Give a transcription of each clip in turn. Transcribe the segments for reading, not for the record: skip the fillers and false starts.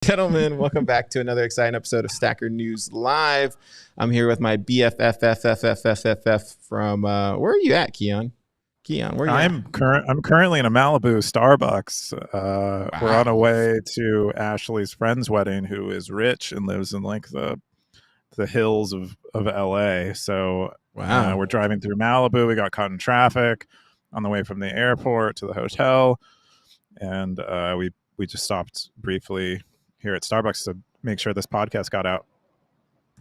Gentlemen, welcome back to another exciting episode of Stacker News Live. I'm here with my BFFFFFFFF from where are you at, Keyan? Keyan, where are you at? I'm currently in a Malibu Starbucks. We're on our Wow. way to Ashley's friend's wedding, who is rich and lives in like the hills of LA. So Wow. we're driving through Malibu. We got caught in traffic on the way from the airport to the hotel, and we just stopped briefly here at Starbucks to make sure this podcast got out.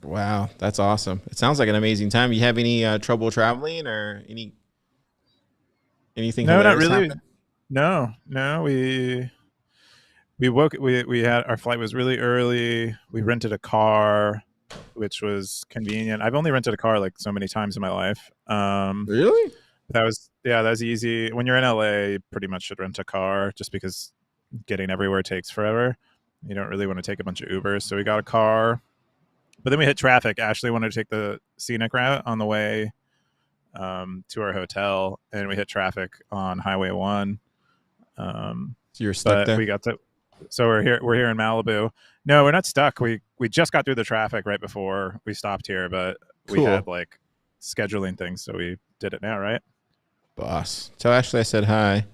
Wow, that's awesome. It sounds like an amazing time. You have any trouble traveling or anything No, not hilarious really. happen? No. We had our flight was really early. We rented a car, which was convenient. I've only rented a car like so many times in my life. Really? That was easy. When you're in LA, you pretty much should rent a car just because getting everywhere takes forever. You don't really want to take a bunch of Ubers. So we got a car, but then we hit traffic. Ashley wanted to take the scenic route on the way to our hotel, and we hit traffic on Highway 1. So you're stuck there? We got to, so we're here in Malibu. No, we're not stuck. We just got through the traffic right before we stopped here, but Cool. we had like scheduling things, so we did it now, right? Boss. Tell Ashley I said hi.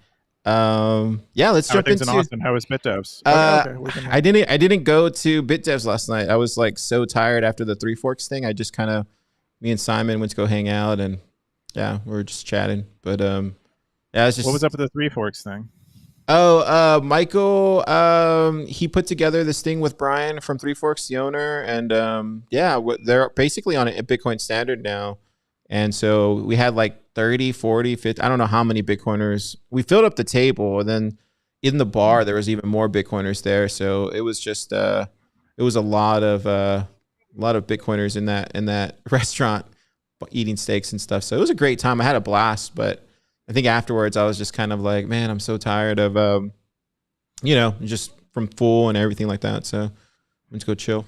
Yeah, let's How are jump things into in Austin? How was BitDevs? I didn't go to BitDevs last night. I was like so tired after the Three Forks thing. I just kind of, me and Simon went to go hang out, and yeah, we were just chatting. But yeah, it's just What was up with the Three Forks thing? Michael, he put together this thing with Brian from Three Forks, the owner, and yeah, they're basically on a Bitcoin standard now. And so we had like 30, 40, 50, I don't know how many Bitcoiners. We filled up the table, and then in the bar there was even more Bitcoiners there. So it was just it was a lot of Bitcoiners in that restaurant eating steaks and stuff. So it was a great time. I had a blast, but I think afterwards I was just kind of like, man, I'm so tired of just from full and everything like that. So let's go chill.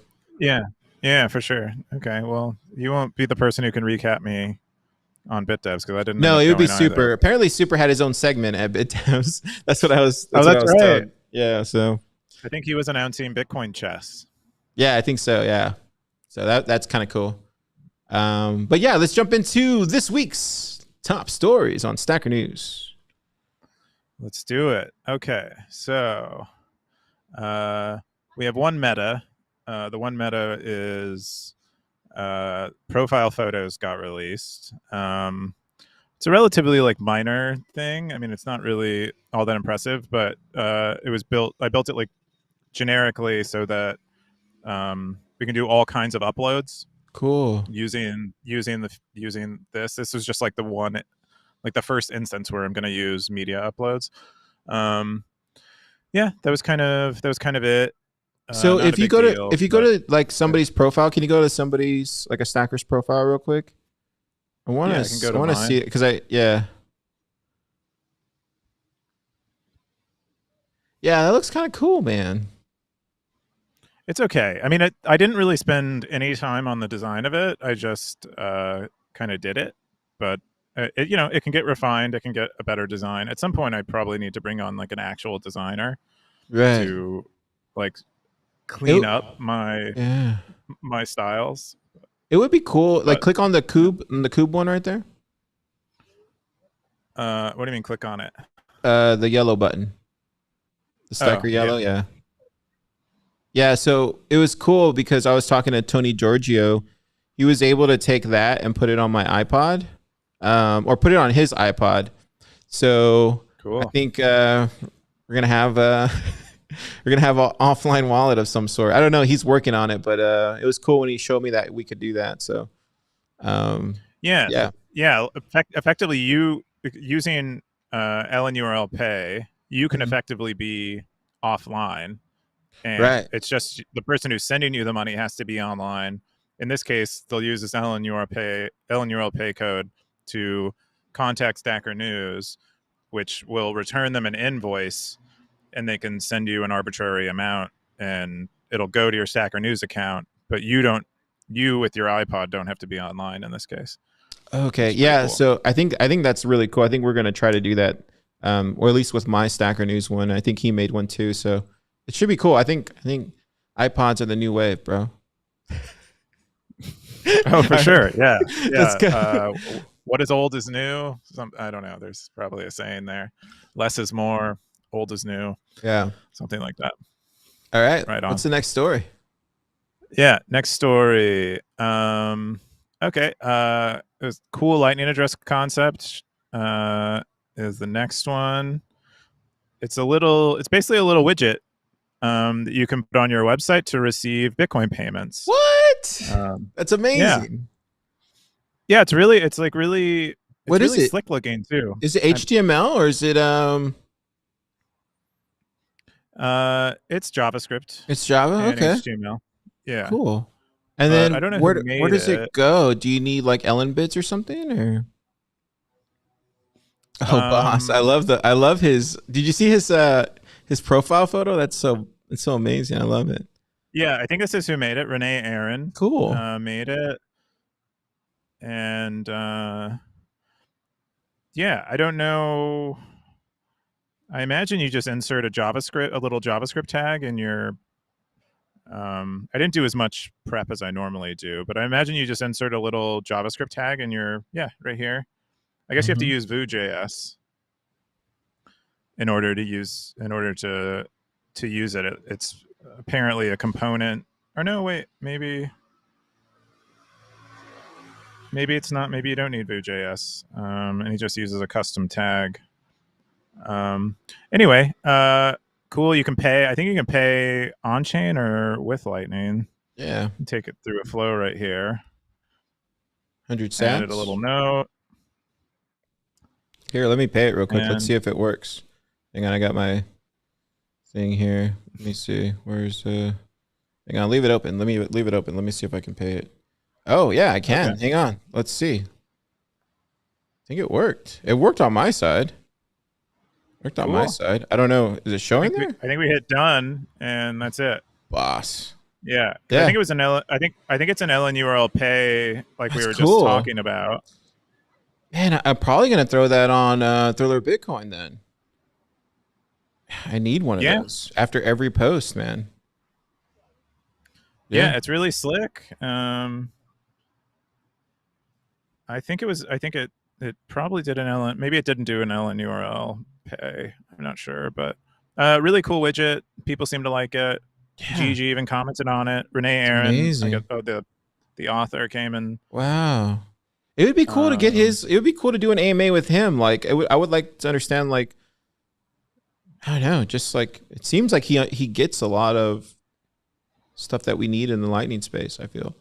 Yeah, for sure. Okay, well, you won't be the person who can recap me on BitDevs because I didn't. No, it would be Super. Super. Apparently, Super had his own segment at BitDevs. That's what I was. That's right. Told. Yeah, so I think he was announcing Bitcoin chess. Yeah, I think so. Yeah, so that's kind of cool. But yeah, let's jump into this week's top stories on Stacker News. Let's do it. Okay, so we have one meta. The one meta is profile photos got released. It's a relatively like minor thing. I mean, it's not really all that impressive, but it was built. I built it like generically so that we can do all kinds of uploads. Cool. Using this. This was just like the one, like the first instance where I'm going to use media uploads. Yeah, that was kind of it. So if you go to like somebody's profile, can you go to somebody's like a stacker's profile real quick? I want to see it because yeah, that looks kind of cool, man. It's okay. I mean, I didn't really spend any time on the design of it. I just kind of did it, but it can get refined. It can get a better design. At some point, I probably need to bring on like an actual designer to like clean up my styles. It would be cool. Like click on the cube one right there. What do you mean click on it? The yellow button. The stacker yellow, yeah. So it was cool because I was talking to Tony Giorgio. He was able to take that and put it on my iPod, or put it on his iPod. So cool. I think we're gonna have we're gonna have an offline wallet of some sort. I don't know. He's working on it, but it was cool when he showed me that we could do that. So effectively, you using LNURL Pay, you can effectively be offline, and it's just the person who's sending you the money has to be online. In this case, they'll use this LNURL Pay code to contact Stacker News, which will return them an invoice, and they can send you an arbitrary amount, and it'll go to your Stacker News account. But you with your iPod don't have to be online in this case. Okay, yeah. Cool. So I think that's really cool. I think we're gonna try to do that, or at least with my Stacker News one. I think he made one too, so it should be cool. I think iPods are the new wave, bro. Oh, for sure. Yeah. Let's go. What is old is new? I don't know. There's probably a saying there. Less is more. Old is new. Yeah. Something like that. All right. Right on. What's the next story? Yeah. Next story. Okay. It was cool lightning address concept. Is the next one. It's basically a little widget that you can put on your website to receive Bitcoin payments. What? That's amazing. Yeah, it's really what is it? Slick looking too. Is it HTML or is it it's JavaScript. It's Java? And okay. HTML. Yeah. Cool. And then I don't know where does it go? Do you need like Ellen bits or something or? Oh, boss. I love his. Did you see his profile photo? It's so amazing. I love it. Yeah, I think this is who made it. Renee Aaron. Cool. Made it. And yeah, I don't know. I imagine you just insert a little JavaScript tag in your I didn't do as much prep as I normally do, but I imagine you just insert a little JavaScript tag in your right here. I guess you have to use Vue.js in order to use it. It's apparently a component. Or no, wait, maybe it's not. Maybe you don't need Vue.js, and he just uses a custom tag. Anyway, cool. You can pay. I think you can pay on chain or with Lightning. Yeah. Take it through a flow right here. 100 sats. Added a little note. Here, let me pay it real quick. Let's see if it works. Hang on, I got my thing here. Let me see. Where's hang on, leave it open. Let me leave it open. Let me see if I can pay it. Oh yeah, I can. Okay. Hang on. Let's see. I think it worked. It worked on my side. Worked on my side. I don't know. Is it showing there? I think we hit done, and that's it. Boss. Yeah. I think it was an L. I think it's an LNURL pay, like we were just talking about. Man, I'm probably gonna throw that on Thriller Bitcoin then. I need one of those after every post, man. Yeah, it's really slick. I think it probably did an LN. Maybe it didn't do an LNURL pay. I'm not sure, but really cool widget. People seem to like it. Yeah. Gigi even commented on it. Renee Aaron, the author, came in. Wow. It would be cool to get his. It would be cool to do an AMA with him. Like, I would like to understand. Like, I don't know. Just like it seems like he gets a lot of stuff that we need in the Lightning space. I feel.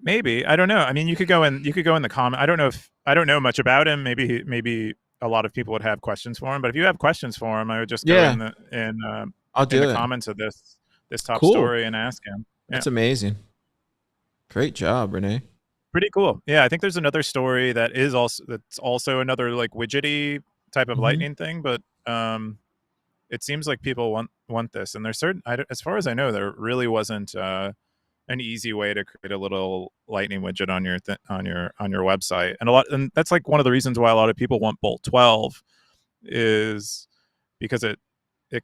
Maybe, I don't know. I mean, you could go in the comment. I don't know much about him. Maybe a lot of people would have questions for him. But if you have questions for him, I would just go in the comments of this top story and ask him. That's amazing. Great job, Renee. Pretty cool. Yeah, I think there's another story that's also another like widgety type of Lightning thing, but it seems like people want this, and there's as far as I know, there really wasn't an easy way to create a little Lightning widget on your website, and that's like one of the reasons why a lot of people want Bolt 12 is because it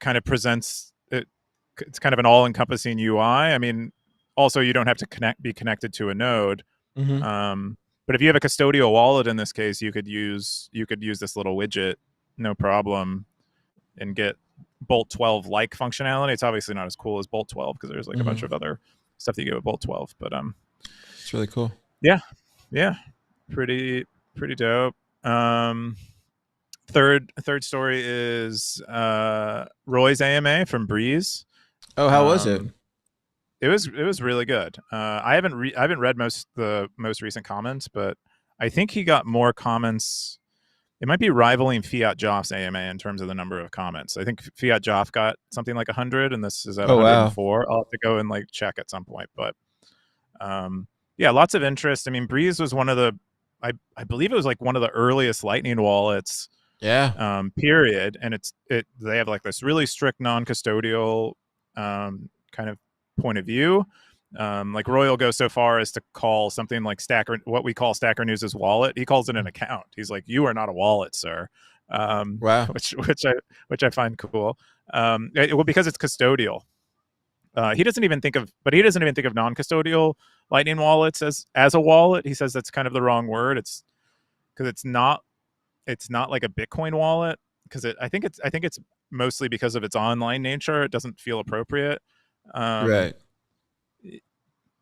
kind of presents it's kind of an all-encompassing UI. I mean, also you don't have to be connected to a node. But if you have a custodial wallet in this case, you could use this little widget, no problem, and get Bolt 12 like functionality. It's obviously not as cool as Bolt 12 because there's like a bunch of other stuff that you get with Bolt 12. But it's really cool. Yeah, pretty dope. Third story is Roy's AMA from Breeze. Oh, how was it? It was really good. I haven't read the most recent comments, but I think he got more comments. It might be rivaling Fiat Joff's AMA in terms of the number of comments. I think Fiat Joff got something like 100, and this is at 104. Wow. I'll have to go and like check at some point, but lots of interest. I mean, Breeze was one of the, I believe it was like one of the earliest Lightning wallets. Yeah. Period, and they have like this really strict non-custodial kind of point of view. Like Roy will go so far as to call something like what we call Stacker News' wallet. He calls it an account. He's like, "You are not a wallet, sir." Wow. Which I find cool. Because it's custodial. he doesn't even think of non-custodial Lightning wallets as a wallet. He says that's kind of the wrong word. It's because it's not like a Bitcoin wallet, because I think it's mostly because of its online nature. It doesn't feel appropriate. Right.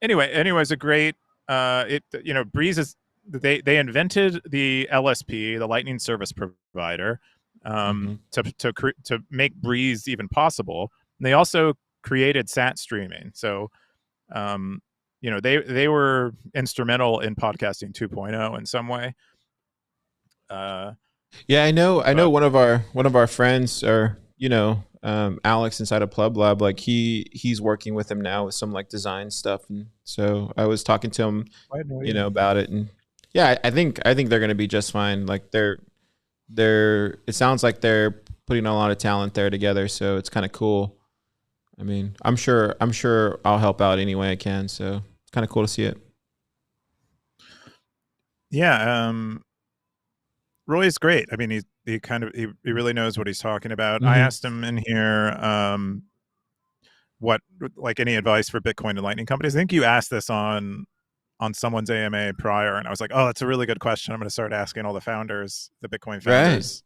Anyways, a great Breeze is they invented the LSP, the Lightning Service Provider, to make Breeze even possible. And they also created sat streaming. So they were instrumental in podcasting 2.0 in some way. Yeah, I know one of our friends, or Alex inside of Plub Lab, like he's working with him now with some like design stuff, and so I was talking to him about it, and yeah, I think they're going to be just fine. Like they're it sounds like they're putting a lot of talent there together, so it's kind of cool. I mean, I'm sure I'll help out any way I can, so it's kind of cool to see it. Yeah, Roy's great. I mean, he really knows what he's talking about. I asked him in here what, like, any advice for Bitcoin and Lightning companies. I think you asked this on someone's AMA prior, and I was like, oh, that's a really good question. I'm going to start asking all the founders, the Bitcoin founders,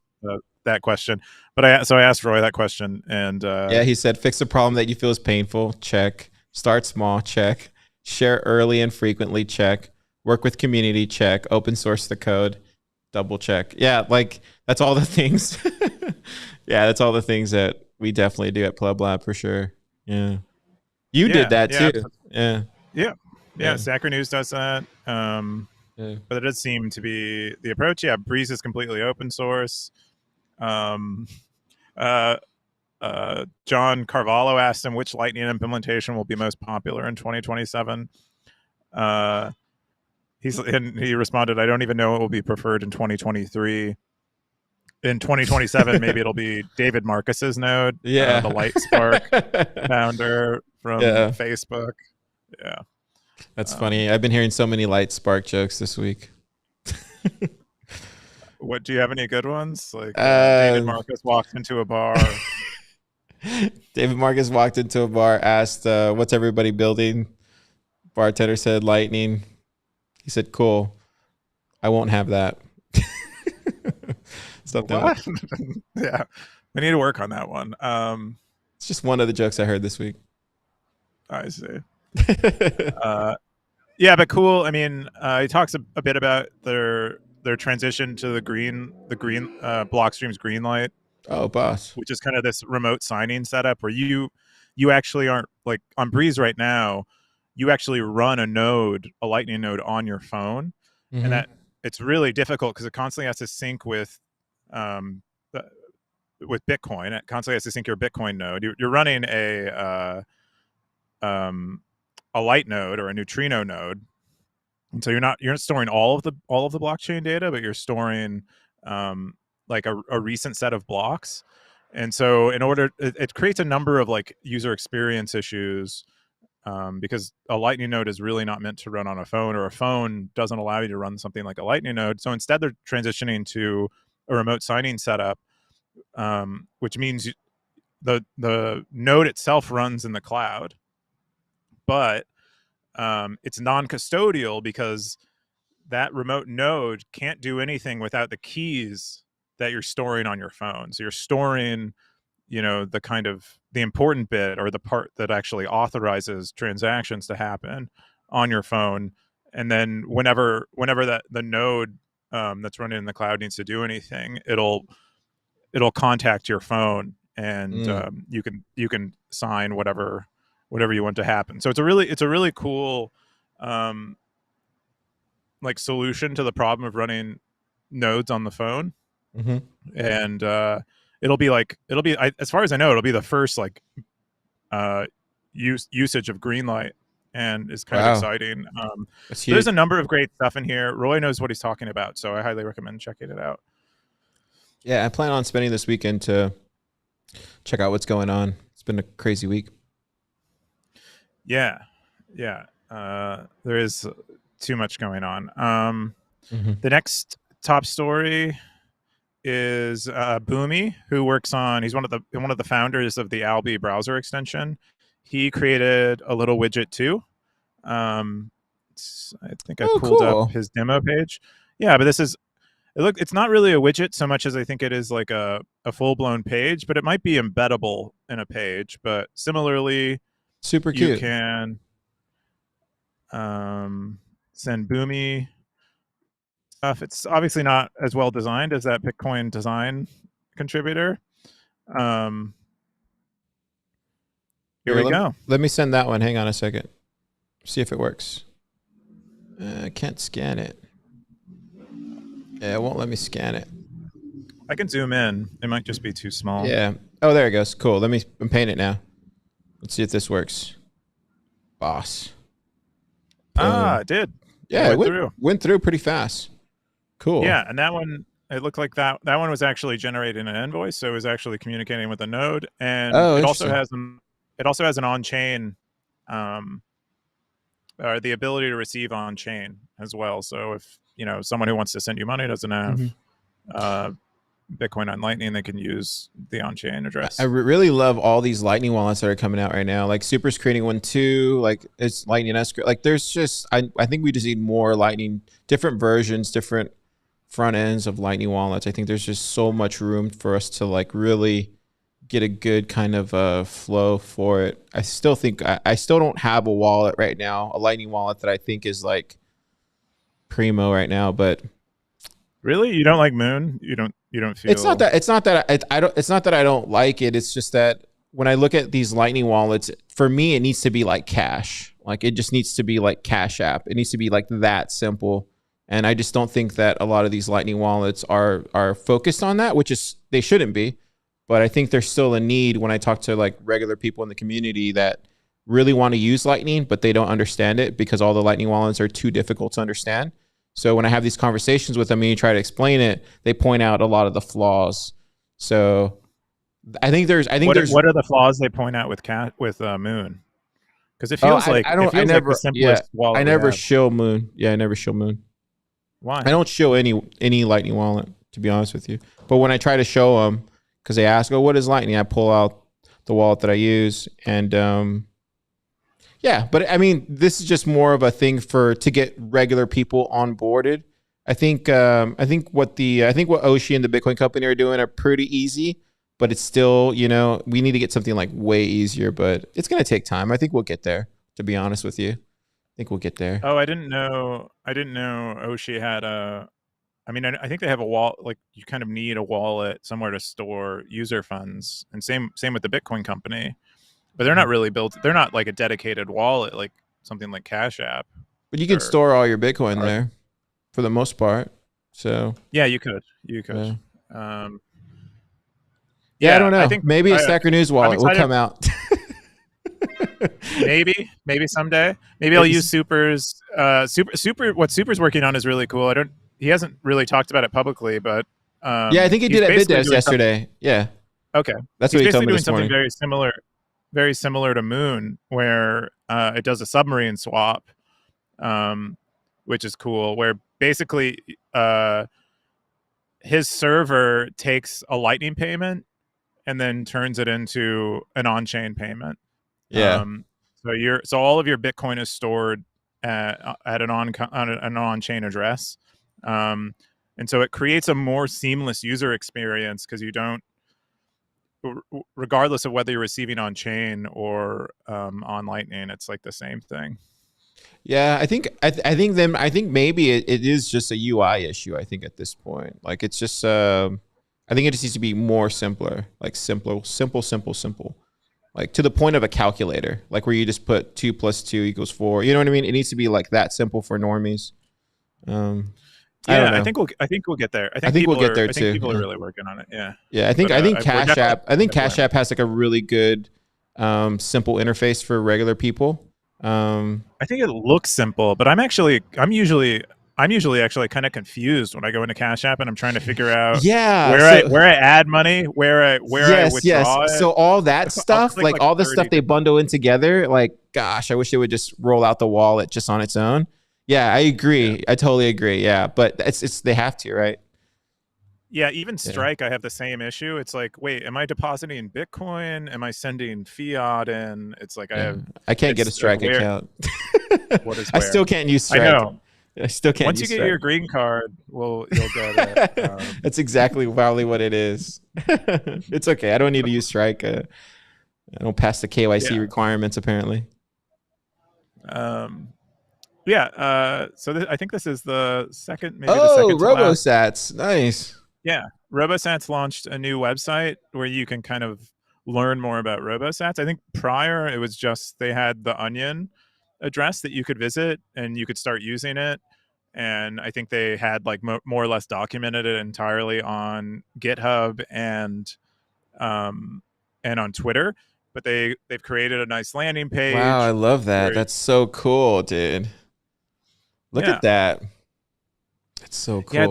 that question. But I asked Roy that question, and yeah, he said, fix a problem that you feel is painful. Check. Start small. Check. Share early and frequently. Check. Work with community. Check. Open source the code. Double check. Yeah, like that's all the things. Yeah, that's all the things that we definitely do at Plub Lab for sure. Yeah, you did that too. Yeah. Sacred News does that. But it does seem to be the approach. Yeah, Breeze is completely open source. John Carvalho asked him which Lightning implementation will be most popular in 2027. He responded, I don't even know what will be preferred in 2023. In 2027, maybe it'll be David Marcus's node, the LightSpark founder from Facebook. Yeah, that's funny. I've been hearing so many LightSpark jokes this week. What, do you have any good ones? Like David Marcus walked into a bar. David Marcus walked into a bar, asked, "What's everybody building?" Bartender said, "Lightning." He said, "Cool. I won't have that." Something like that. Yeah, we need to work on that one. It's just one of the jokes I heard this week. I see. Yeah, but cool. I mean, he talks a bit about their transition to the green Blockstream's Greenlight. Oh, boss. Which is kind of this remote signing setup where you actually aren't, like on Breeze right now, you actually run a Lightning node on your phone, and that it's really difficult because it constantly has to sync with Bitcoin. It constantly has to sync your Bitcoin node. You're running a light node or a neutrino node, and so you're not storing all of the blockchain data, but you're storing like a recent set of blocks. And so it creates a number of like user experience issues, because a Lightning node is really not meant to run on a phone, or a phone doesn't allow you to run something like a Lightning node. So instead they're transitioning to a remote signing setup, which means the node itself runs in the cloud, but it's non-custodial because that remote node can't do anything without the keys that you're storing on your phone. So you're storing, the kind of the important bit, or the part that actually authorizes transactions to happen, on your phone. And then whenever that the node that's running in the cloud needs to do anything, it'll contact your phone, and you can sign whatever you want to happen. So it's a really cool like solution to the problem of running nodes on the phone. And it'll be as far as I know, it'll be the first like usage of Greenlight, and it's kind of exciting. There's a number of great stuff in here. Roy knows what he's talking about, so I highly recommend checking it out. Yeah, I plan on spending this weekend to check out what's going on. It's been a crazy week. Yeah. There is too much going on. The next top story is Boomy, who works on. He's one of the founders of the Albi browser extension. he created a little widget too. I think I pulled cool. up his demo page. Yeah, but it's not really a widget so much as I think it is like a full-blown page, but it might be embeddable in a page. But similarly, super you cute. can send Boomi stuff. It's obviously not as well designed as that Bitcoin design contributor. Here we go. Let me send that one. Hang on a second. See if it works. I can't scan it. Yeah, it won't let me scan it. I can zoom in. It might just be too small. Yeah. Oh, there it goes. Cool. I'm paint it now. Let's see if this works. Boss. It did. Yeah, it went through pretty fast. Cool. Yeah, and that one, it looked like that one was actually generating an invoice, so it was actually communicating with a node, and it also has an on-chain, or the ability to receive on-chain as well. So if someone who wants to send you money doesn't have Bitcoin on Lightning, they can use the on-chain address. I really love all these Lightning wallets that are coming out right now. Like Super's creating one too. Like it's Lightning escrow. Like there's just I think we just need more Lightning, different versions, different front ends of Lightning wallets. I think there's just so much room for us to like really get a good kind of flow for it. I still think I still don't have a wallet right now, a Lightning wallet that I think is like primo right now. But really, you don't like Moon? You don't feel? It's not that I don't like it. It's just that when I look at these Lightning wallets, for me, it needs to be like Cash. Like it just needs to be like Cash App. It needs to be like that simple. And I just don't think that a lot of these Lightning wallets are focused on that, which is they shouldn't be. But I think there's still a need when I talk to like regular people in the community that really want to use Lightning, but they don't understand it because all the Lightning wallets are too difficult to understand. So when I have these conversations with them and you try to explain it, they point out a lot of the flaws. So I think there's what are the flaws they point out with Moon? Because it feels like the simplest wallet. I never show Moon. Yeah, I never show Moon. Why? I don't show any Lightning wallet, to be honest with you. But when I try to show them, because they ask, "Oh, what is Lightning?" I pull out the wallet that I use, and yeah. But I mean, this is just more of a thing to get regular people onboarded. I think what Oshi and the Bitcoin company are doing are pretty easy, but it's still we need to get something like way easier. But it's gonna take time. I think we'll get there. To be honest with you. I think we'll get there. Oh, I didn't know Oshi had I think they have a wallet. Like you kind of need a wallet somewhere to store user funds, and same with the Bitcoin company. But they're not really built. They're not like a dedicated wallet, like something like Cash App. But you can store all your Bitcoin there, for the most part. So yeah, you could. Yeah. Yeah, I don't know. I think maybe a Stacker News wallet will come out. maybe someday. Maybe I'll use Super's. What Super's working on is really cool. He hasn't really talked about it publicly, but yeah, I think he did at BitDevs yesterday. Yeah. Okay. That's what he told me this morning. He's basically doing something very similar to Moon, where it does a submarine swap, which is cool. Where basically his server takes a Lightning payment and then turns it into an on-chain payment. Yeah. So all of your Bitcoin is stored at an on-chain address, and so it creates a more seamless user experience because you don't, regardless of whether you're receiving on chain or on Lightning, it's like the same thing. Yeah, I think maybe it is just a UI issue. I think at this point, like it's just I think it just needs to be more simpler, like simple, like to the point of a calculator, like where you just put 2 + 2 = 4. You know what I mean? It needs to be like that simple for normies. I think we'll get there. I think we'll get there too. I think people are really working on it. Yeah. Yeah, I think Cash App. I think Cash App has like a really good, simple interface for regular people. I think it looks simple, but I'm usually actually kind of confused when I go into Cash App and I'm trying to figure out where I add money, where I withdraw it. So all that stuff, like all the stuff they bundle in together, like gosh, I wish they would just roll out the wallet just on its own. Yeah, I agree. Yeah. I totally agree. Yeah, but it's they have to, right? Yeah, even Strike, I have the same issue. It's like, wait, am I depositing Bitcoin? Am I sending fiat in? It's like I can't get a Strike account. What is I where? still can't use I Strike. know. I still can't Once use you get Strike. your green card, you'll get it. That's exactly probably what it is. It's okay. I don't need to use Strike. I don't pass the KYC requirements apparently. So I think this is the second, maybe the second to last. Robosats. Nice. Yeah. Robosats launched a new website where you can kind of learn more about Robosats. I think prior it was just they had the Onion address that you could visit and you could start using it. And I think they had like more or less documented it entirely on GitHub and on Twitter. But they've created a nice landing page. Wow, I love that. That's so cool, dude. Look at that. That's so cool. Yeah,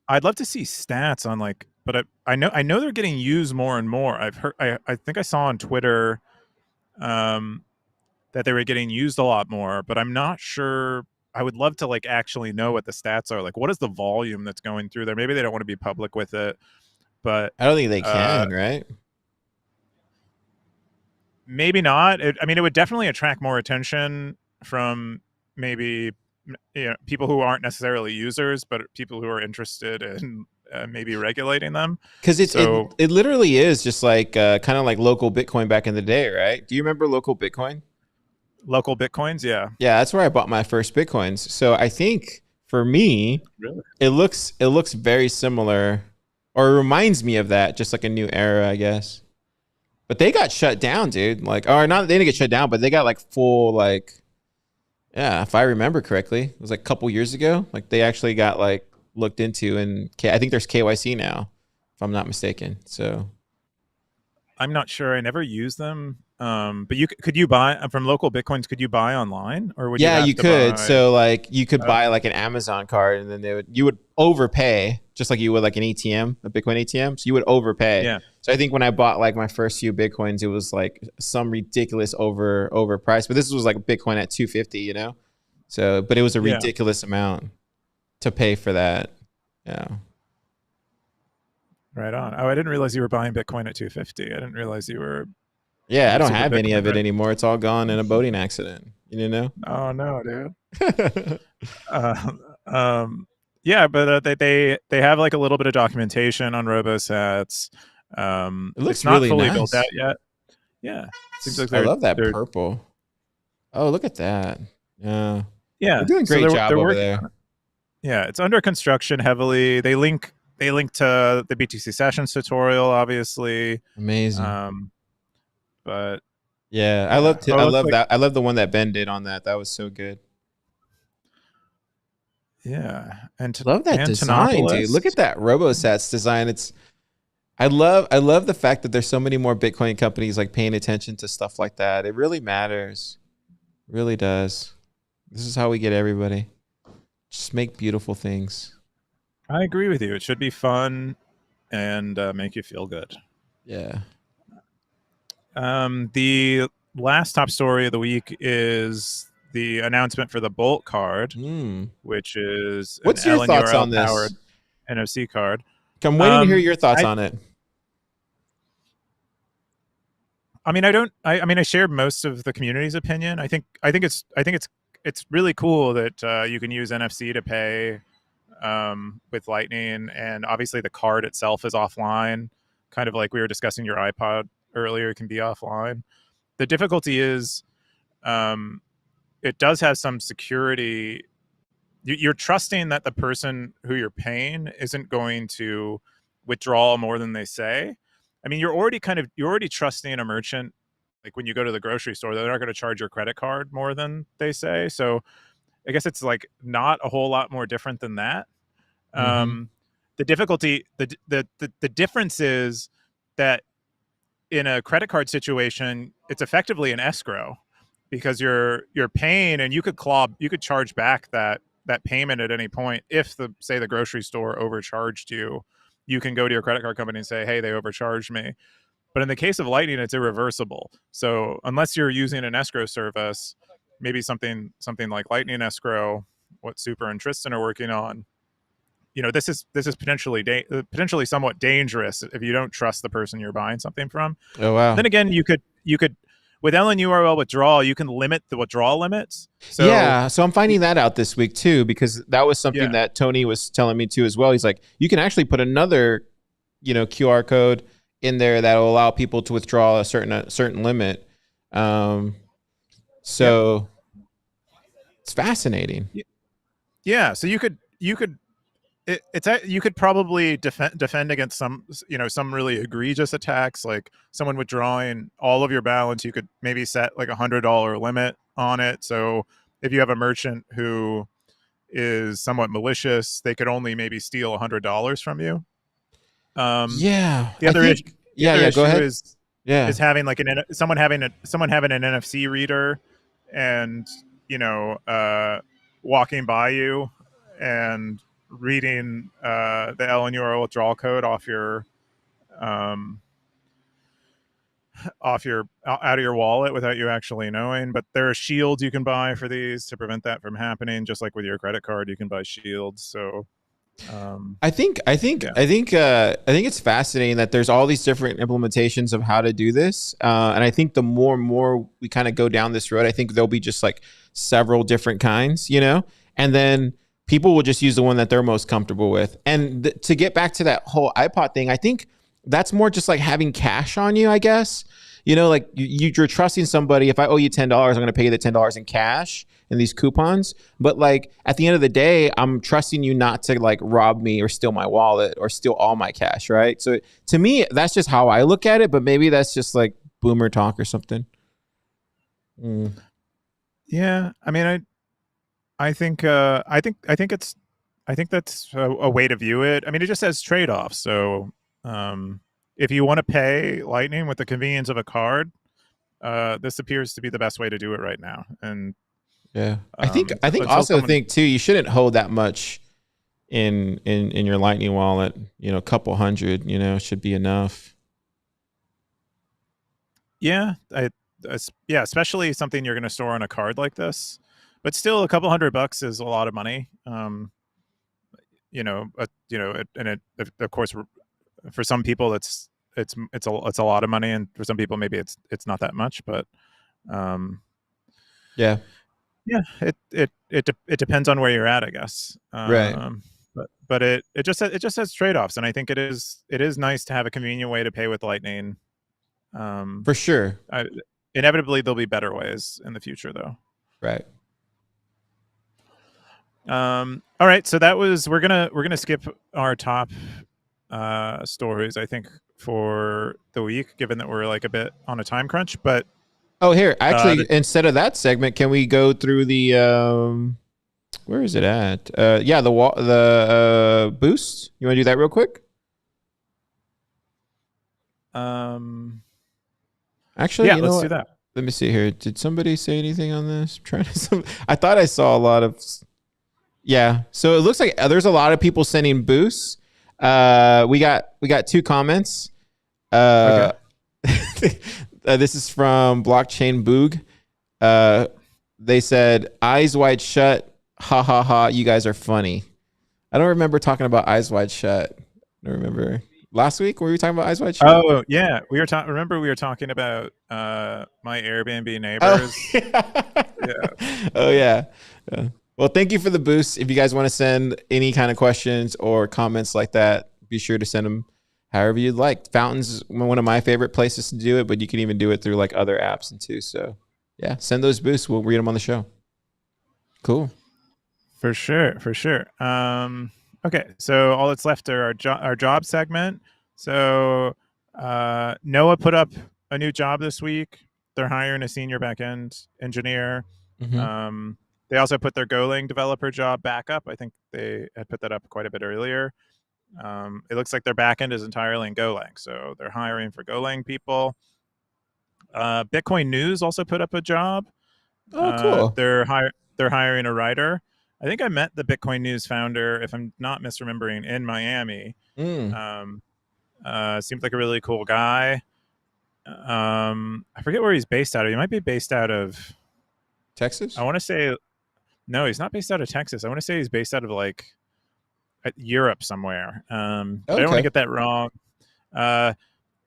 I'd love to see stats on like, but I know they're getting used more and more. I've heard, I think I saw on Twitter that they were getting used a lot more, but I'm not sure. I would love to like actually know what the stats are. Like, what is the volume that's going through there? Maybe they don't want to be public with it, but I don't think they can, right? Maybe not. I mean, it would definitely attract more attention from maybe people who aren't necessarily users, but people who are interested in maybe regulating them. Because it literally is just like kind of like local Bitcoin back in the day, right? Do you remember local Bitcoin? Local Bitcoins, yeah. Yeah, that's where I bought my first Bitcoins. So I think for me, it looks very similar, or it reminds me of that, just like a new era, I guess. But they got shut down, dude. Like, or not, they didn't get shut down, but they got like full, like, yeah, if I remember correctly, it was like a couple years ago. Like they actually got like looked into, and I think there's KYC now, if I'm not mistaken. So I'm not sure. I never used them. But could you buy from local Bitcoins? Could you buy online, or would you could. So like you could buy like an Amazon card, and then you would overpay, just like you would like an ATM, a Bitcoin ATM. So you would overpay. Yeah. So I think when I bought like my first few Bitcoins, it was like some ridiculous overpriced. But this was like Bitcoin at 250, you know. So, but it was a ridiculous amount to pay for that. Yeah. Right on. Oh, I didn't realize you were buying Bitcoin at 250. I didn't realize you were. Yeah, I don't have any of it anymore. It's all gone in a boating accident. You didn't know? Oh no, dude. Yeah, but they have like a little bit of documentation on Robosats. It looks it's not really fully nice. built out yet. Yeah, seems like I love that purple. Oh, look at that. Yeah, they're doing a great job over there. Yeah, it's under construction heavily. They link to the BTC Sessions tutorial, obviously. Amazing. But yeah, I love that. I love the one that Ben did on that. That was so good. Yeah, and love that design, dude. Look at that Robosats design. I love the fact that there's so many more Bitcoin companies like paying attention to stuff like that. It really matters. It really does. This is how we get everybody. Just make beautiful things. I agree with you. It should be fun and make you feel good. Yeah. The last top story of the week is the announcement for the Bolt card, which is what's your thoughts on this powered NFC card. I'm waiting to hear your thoughts on it. I mean, I share most of the community's opinion. I think it's really cool that you can use NFC to pay with Lightning, and obviously the card itself is offline, kind of like we were discussing your iPod earlier. It can be offline. The difficulty is it does have some security. You're trusting that the person who you're paying isn't going to withdraw more than they say. I mean, you're already trusting a merchant. Like when you go to the grocery store, they're not going to charge your credit card more than they say. So I guess it's like not a whole lot more different than that. The difficulty, the difference is that in a credit card situation, it's effectively an escrow because you're paying, and you could charge back that payment at any point. If the grocery store overcharged you, you can go to your credit card company and say, hey, they overcharged me. But in the case of Lightning, it's irreversible. So unless you're using an escrow service, maybe something like Lightning Escrow, what Super and Tristan are working on, this is potentially somewhat dangerous if you don't trust the person you're buying something from. Oh wow. Then again, you could with LNURL withdrawal, you can limit the withdrawal limits. So yeah, so I'm finding that out this week too, because that was something that Tony was telling me too as well. He's like, you can actually put another, QR code in there that will allow people to withdraw a certain limit. So it's fascinating. Yeah, so you could you could probably defend against some really egregious attacks, like someone withdrawing all of your balance. You could maybe set like $100 limit on it. So if you have a merchant who is somewhat malicious, they could only maybe steal $100 from you. The other issue go ahead. Is having like someone having an NFC reader and walking by you and reading the LNURL withdrawal code off your out of your wallet without you actually knowing. But there are shields you can buy for these to prevent that from happening. Just like with your credit card, you can buy shields. So I think it's fascinating that there's all these different implementations of how to do this, and I think the more and more we kind of go down this road, I think there'll be just like several different kinds, and then people will just use the one that they're most comfortable with. And to get back to that whole iPod thing, I think that's more just like having cash on you, I guess. Like you're trusting somebody. If I owe you $10, I'm going to pay you the $10 in cash and these coupons. But like at the end of the day, I'm trusting you not to like rob me or steal my wallet or steal all my cash, right? So to me, that's just how I look at it. But maybe that's just like boomer talk or something. Yeah, I mean, I think that's a way to view it. I mean, it just has trade-offs. So if you want to pay Lightning with the convenience of a card, this appears to be the best way to do it right now. And I think think too, you shouldn't hold that much in your Lightning wallet. A couple hundred, should be enough. Yeah, especially something you're going to store on a card like this. But still, a couple $100 is a lot of money. And of course, for some people, it's a lot of money, and for some people, maybe it's not that much. But it depends on where you're at, I guess. Right. But it just has trade-offs, and I think it is nice to have a convenient way to pay with Lightning. For sure. Inevitably, there'll be better ways in the future, though. Right. All right, so we're gonna skip our top stories, I think, for the week, given that we're like a bit on a time crunch. But here, actually, instead of that segment, can we go through the where is it at? The boost. You want to do that real quick? Actually, yeah, let's do that. Let me see here. Did somebody say anything on this? I'm trying to. I thought I saw a lot of. Yeah, so it looks like there's a lot of people sending boosts. We got 2 comments. Okay. This is from Blockchain Boog. They said, "Eyes wide shut, ha ha ha. You guys are funny." I don't remember talking about Eyes Wide Shut. I don't remember. Last week, were we talking about Eyes Wide Shut? Oh yeah, we were talking. Remember, we were talking about my Airbnb neighbors. Yeah. Oh yeah. Well, thank you for the boost. If you guys want to send any kind of questions or comments like that, be sure to send them however you'd like. Fountain's one of my favorite places to do it, but you can even do it through like other apps and too. So yeah, send those boosts. We'll read them on the show. Cool. For sure. Okay, so all that's left are our job segment. So Noah put up a new job this week. They're hiring a senior backend engineer. Mm-hmm. They also put their Golang developer job back up. I think they had put that up quite a bit earlier. It looks like their backend is entirely in Golang, so they're hiring for Golang people. Bitcoin News also put up a job. Oh, cool. They're hiring a writer. I think I met the Bitcoin News founder, if I'm not misremembering, in Miami. Seems like a really cool guy. I forget where he's based out of. He might be based out of Texas. I want to say no, he's not based out of Texas. I want to say he's based out of like Europe somewhere. But I don't want to get that wrong.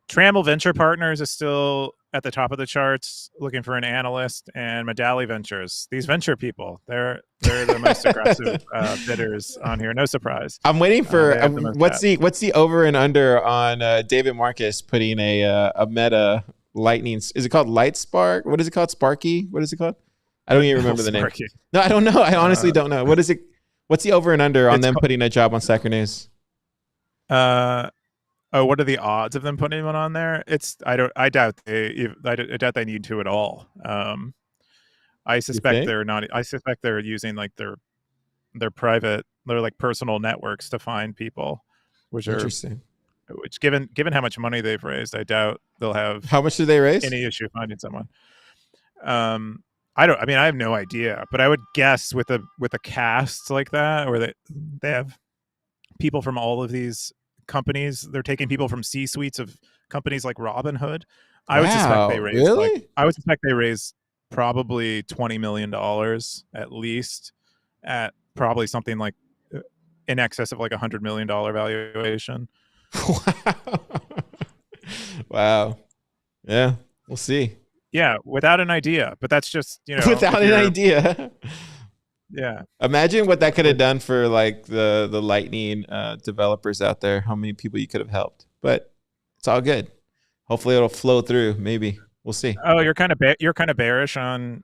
Trammell Venture Partners is still at the top of the charts, looking for an analyst, and Medalli Ventures. These venture people, they're the most aggressive bidders on here. No surprise. I'm waiting for what's the over and under on David Marcus putting a Meta Lightning. Is it called Light Spark? What is it called? Sparky? What is it called? I don't even remember the name. No, I don't know. I honestly don't know. What is it? What's the over and under on them putting a job on Slacker News? What are the odds of them putting one on there? I doubt they need to at all. I suspect they're not. I suspect they're using like their private, their like personal networks to find people, which interesting. Which given how much money they've raised, I doubt they'll have. How much did they raise? Any issue finding someone? I have no idea, but I would guess with a cast like that, where they have people from all of these companies. They're taking people from C-suites of companies like Robinhood. I would suspect they raised I would suspect they raised probably $20 million at least, at probably something like in excess of like $100 million valuation. Wow. Yeah, we'll see. Yeah, without an idea, but that's just, without an idea. Yeah. Imagine what that could have done for like the Lightning developers out there. How many people you could have helped. But it's all good. Hopefully it'll flow through. Maybe we'll see. Oh, you're kind of bearish on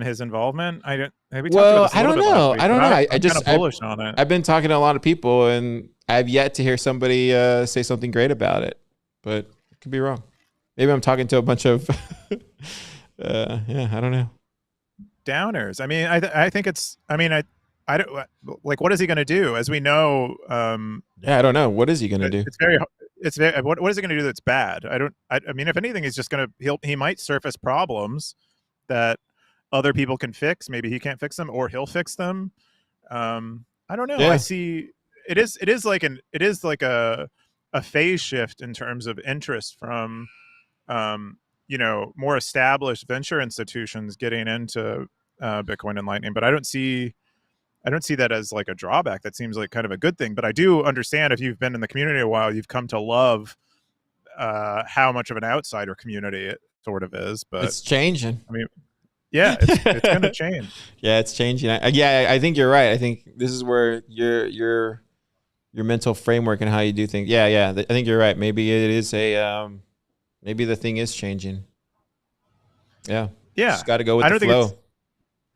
his involvement. I don't know. I'm just bullish on it. I've been talking to a lot of people, and I've yet to hear somebody say something great about it. But I could be wrong. Maybe I'm talking to a bunch of I don't know. Downers. I mean, I think it's. I mean, I don't like. What is he going to do? As we know. I don't know. What is he going to do? It's very. What is he going to do that's bad? I mean, if anything, he's just going to. He might surface problems that other people can fix. Maybe he can't fix them, or he'll fix them. I don't know. Yeah. I see. It is like a phase shift in terms of interest from. More established venture institutions getting into Bitcoin and Lightning, but I don't see that as like a drawback. That seems like kind of a good thing. But I do understand, if you've been in the community a while, you've come to love how much of an outsider community it sort of is. But it's changing. I mean, yeah, it's going to change. Yeah, it's changing. I think you're right. I think this is where your mental framework and how you do things. Yeah. I think you're right. Maybe it is maybe the thing is changing. Yeah. Just got to go with the flow.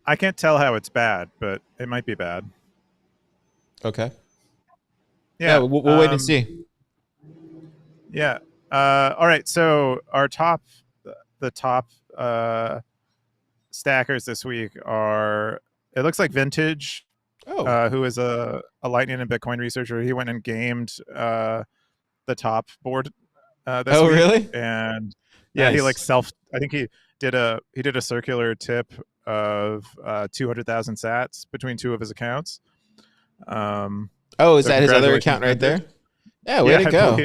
I can't tell how it's bad, but it might be bad. Okay. Yeah. We'll wait and see. Yeah. All right. So the top stackers this week are, it looks like Vintage, who is a Lightning and Bitcoin researcher. He went and gamed the top board this week. Really? And yeah, nice. I think he did a circular tip of 200,000 sats between two of his accounts. Is that his other account right there? Yeah, way to go.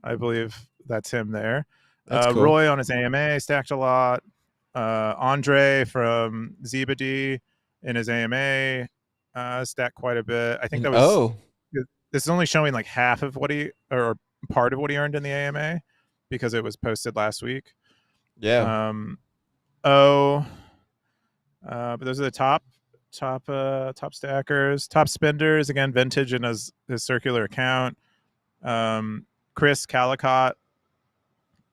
I believe that's him there. Cool. Roy on his AMA stacked a lot. Andre from Zebedee in his AMA stacked quite a bit. I think that was. This is only showing like half of what or part of what he earned in the AMA because it was posted last week. Yeah. But those are the top stackers, top spenders. Again, Vintage in his circular account. Chris Calicott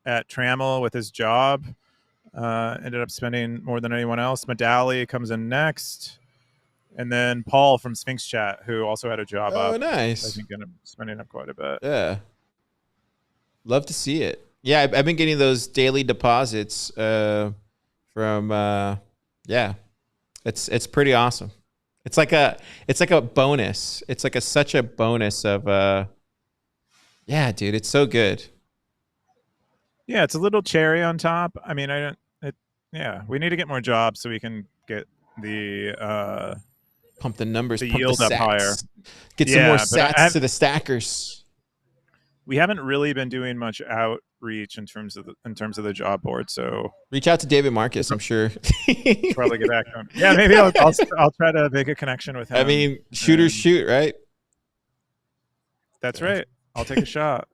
at Trammell with his job ended up spending more than anyone else. Medalli comes in next, and then Paul from Sphinx Chat, who also had a job up. Oh, nice. I think ended up spending up quite a bit. Yeah, love to see it. Yeah, I've been getting those daily deposits from. It's pretty awesome. It's like a bonus. It's like such a bonus of yeah, dude, it's so good. Yeah, it's a little cherry on top. I mean, we need to get more jobs so we can get the pump the numbers, the yield up higher. Get some more sats to the stackers. We haven't really been doing much outreach in terms of the job board. So reach out to David Marcus. I'm sure. Probably get back to him. Yeah, maybe I'll try to make a connection with him. I mean, shooters shoot, right? That's right. I'll take a shot.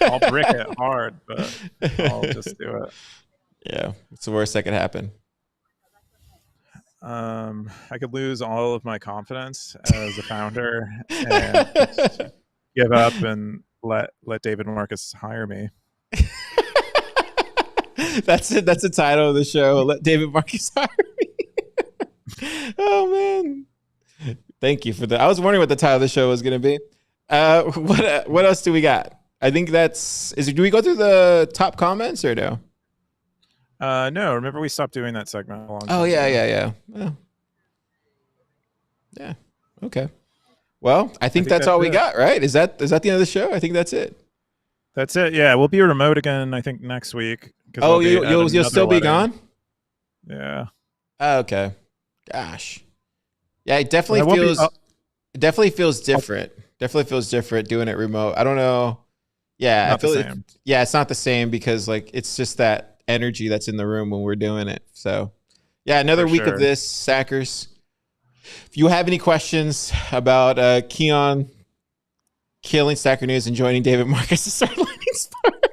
I'll brick it hard, but I'll just do it. Yeah, it's the worst that could happen. I could lose all of my confidence as a founder and give up and let David Marcus hire me. That's it. That's the title of the show. Let David Marcus hire me. Oh man. Thank you for that. I was wondering what the title of the show was going to be. What else do we got? I think do we go through the top comments or no? No, remember we stopped doing that segment a long time ago. Yeah. Yeah. Okay. Well, I think that's all we got, right? Is that the end of the show? I think that's it. That's it. Yeah, we'll be remote again, I think, next week. Oh, you'll still be gone? Yeah. Okay. Gosh. Yeah, it definitely feels different. Definitely feels different doing it remote. I don't know. Yeah, it's not the same because like it's just that energy that's in the room when we're doing it. So, yeah, another week of this, Stackers. If you have any questions about Keyan killing Stacker News and joining David Marcus to start Lightning Spark,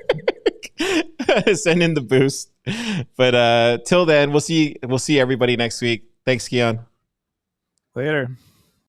send in the boost. But till then, we'll see everybody next week. Thanks, Keyan. Later.